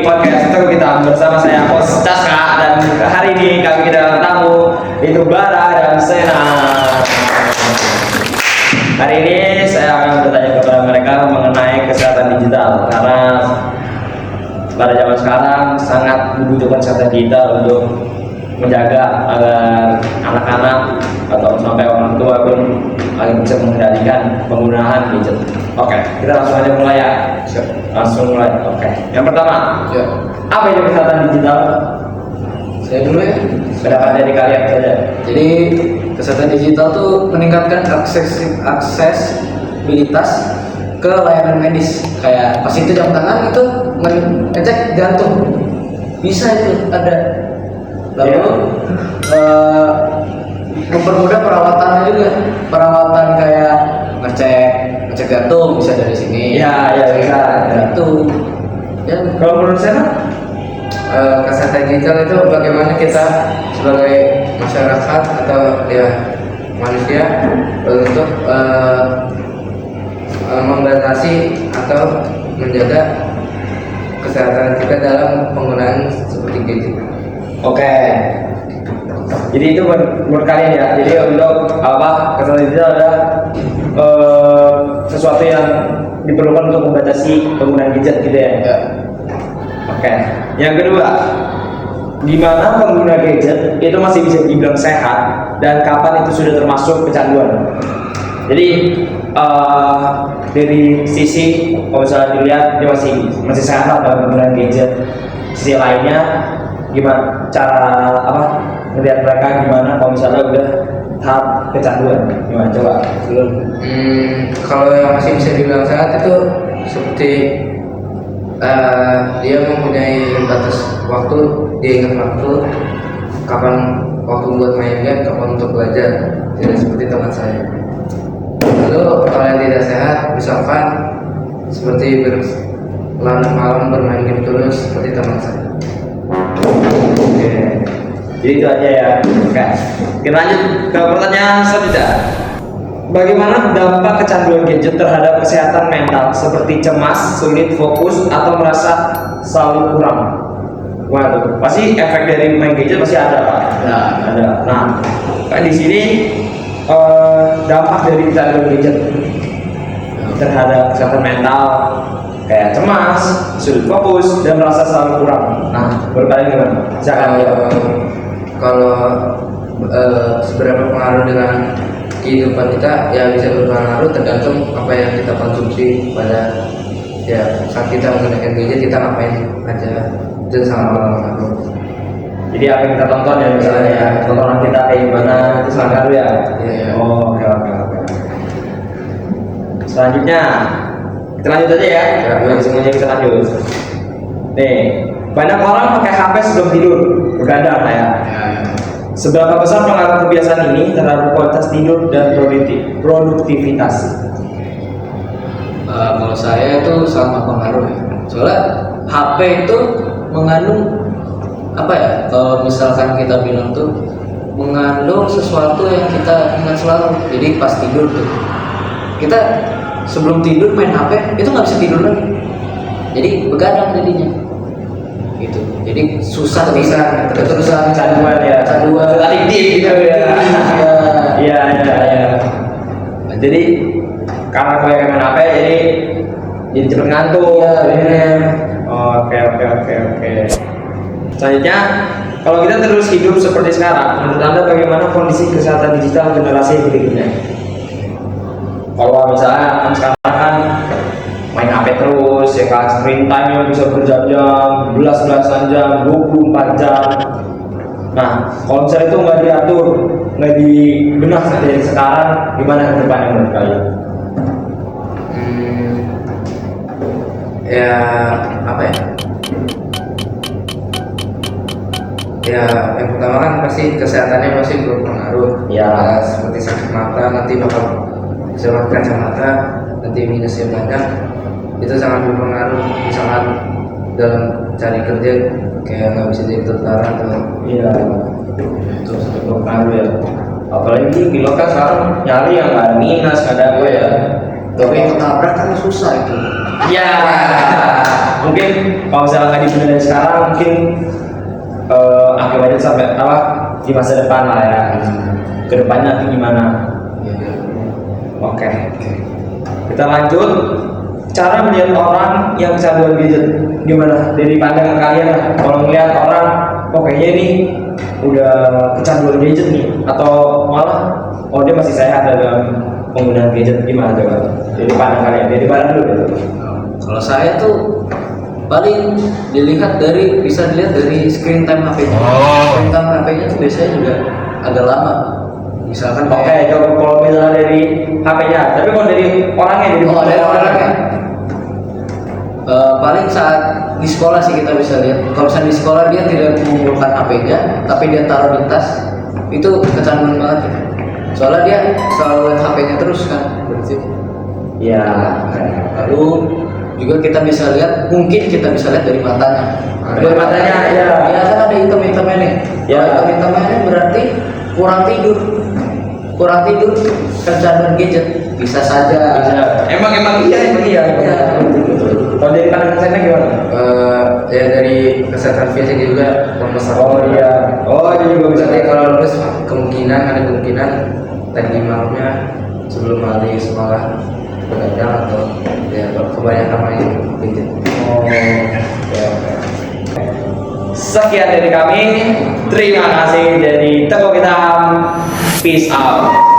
podcast itu kita bersama saya host Caska, dan hari ini kami kedatangan tamu itu Bara dan Sena. Hari ini saya akan bertanya kepada mereka mengenai kesehatan digital, karena pada zaman sekarang sangat membutuhkan kesehatan digital untuk menjaga agar anak-anak atau sampai orang tua pun agar bisa mengendalikan penggunaan gadget. Oke, kita langsung aja mulai ya. Langsung mulai. Oke. Yang pertama, apa itu kesehatan digital? Saya dulu ya. Pendapat dari kalian saja. Jadi kesehatan digital tuh meningkatkan aksesibilitas ke layanan medis. Kayak pas itu jam tangan itu ngecek jantung, bisa itu ada. Lalu mempermudah perawatannya juga. Perawatan kayak ngecek jantung bisa dari sini. Ya bisa. Itu. Ya. Kalau menurut saya, kesehatan digital itu bagaimana kita sebagai masyarakat atau ya manusia untuk membatasi atau menjaga kesehatan kita dalam penggunaan seperti gadget. oke. Jadi itu menurut kalian ya. Jadi untuk apa kesehatan digital adalah sesuatu yang diperlukan untuk membatasi penggunaan gadget gitu ya. Oke. Yang kedua, di mana pengguna gadget itu masih bisa dibilang sehat dan kapan itu sudah termasuk kecanduan. Jadi dari sisi kalau misalnya dilihat dia masih sehat dalam penggunaan gadget. Sisi lainnya gimana cara melihat mereka gimana kalau misalnya udah tahap kecanduan, gimana coba belum? Kalau yang masih bisa dibilang sehat itu seperti dia mempunyai batas waktu, dia ingat waktu kapan waktu buat main game, kapan untuk belajar, tidak seperti teman saya. Lalu kalau yang tidak sehat misalkan seperti larut malam bermain game terus seperti teman saya. Oke. Jadi itu aja ya. Oke. Kita lanjut ke pertanyaan selanjutnya. Bagaimana dampak kecanduan gadget terhadap kesehatan mental seperti cemas, sulit fokus, atau merasa selalu kurang? Waduh, pasti efek dari main gadget pasti ada, Pak. Nah, Ada. Nah, kan di sini dampak dari kecanduan gadget terhadap kesehatan mental kayak cemas, sulit fokus, dan merasa selalu kurang. Nah, berkali gimana? Silakan ya. Kalau seberapa pengaruh dengan kehidupan kita ya bisa berpengaruh tergantung apa yang kita konsumsi pada ya saat kita menggunakan gadget, kita ngapain aja, itu sangat berpengaruh. Jadi apa yang kita tonton ya misalnya ya, tontonan kita kayak gimana itu sangat ngaruh ya. Iya. Oh, oke. Selanjutnya kita lanjut aja ya. Biar semuanya bisa lanjut. Nih, banyak orang pakai HP sebelum tidur, begadang ya. Seberapa besar pengaruh kebiasaan ini terhadap kualitas tidur dan produktivitas? kalau saya itu sangat pengaruh ya. Soalnya HP itu mengandung apa ya? Kalau misalkan kita bilang tuh mengandung sesuatu yang kita ingat selalu. Jadi pas tidur tuh kita sebelum tidur main HP itu nggak bisa tidur lagi. Jadi begadang jadinya. Gitu. Jadi susah keterusan Kecanduan ya. Adiktif gitu ya. Iya. Jadi karena kebanyakan main HP jadi cepet ngantuk. Oke. Selanjutnya, kalau kita terus hidup seperti sekarang, menurut Anda bagaimana kondisi kesehatan digital generasi berikutnya? Kalau misalnya kan sekarang kan main HP terus ya kan, screen time-nya bisa berjam-jam, belasan jam, 24 jam. Nah, kalau misalnya itu nggak diatur, nggak dibenahi dari sekarang, gimana ke depannya menurut kalian? Ya apa ya? Ya yang pertama kan pasti kesehatannya masih berpengaruh. Ya. Seperti sakit mata nanti bakal bisa kacamata, nanti minusnya banyak, itu sangat berpengaruh. Misalkan dalam cari kerja kayak nggak bisa jadi tentara atau Iya, itu sangat berpengaruh ya. Apalagi pilot kan sekarang nyari yang nggak ada minus, nggak ada apa ya. Tapi yang ketabrak kan susah itu. Ya, mungkin kalau misalnya nggak dibenerin sekarang, mungkin akibatnya sampai apa di masa depan lah ya. Kedepannya nanti gimana? Iya. Oke. Kita lanjut. Cara melihat orang yang kecanduan gadget gimana? Dari pandangan kalian lah. Kalau melihat orang, oh kayaknya ini udah kecanduan gadget nih, atau malah oh dia masih sehat dalam penggunaan gadget, gimana coba? Dari pandangan kalian, dari mana dulu ya? Kalau saya tuh paling bisa dilihat dari screen time HP-nya. Screen time HP-nya tuh biasanya juga agak lama. Misalkan Oke, coba kalau misalnya dari HP-nya, tapi kalau dari orangnya, dari orangnya. Paling saat di sekolah sih kita bisa lihat. Kalau misalnya di sekolah dia tidak mengumpulkan HP-nya, tapi dia taruh di tas, itu kecanduan banget ya. Soalnya dia selalu lihat HP-nya terus kan, berarti. Ya. Lalu juga mungkin kita bisa lihat dari matanya. Dari matanya, ya. Ya kan ada hitam-hitamnya nih. Ya. Kalau hitam-hitamnya ini berarti kurang tidur. Kecanduan gadget bisa saja. Bisa. Emang iya. Kalau dari pandangan saya gimana? Ya dari kesehatan fisik juga Oh iya. Oh jadi juga bisa. Jadi kalau lulus ada kemungkinan tadi malamnya sebelum hari sekolah begadang atau ya kebanyakan main gadget. Oh. Ya. Sekian dari kami. Terima kasih dari Teko Hitam. Peace out.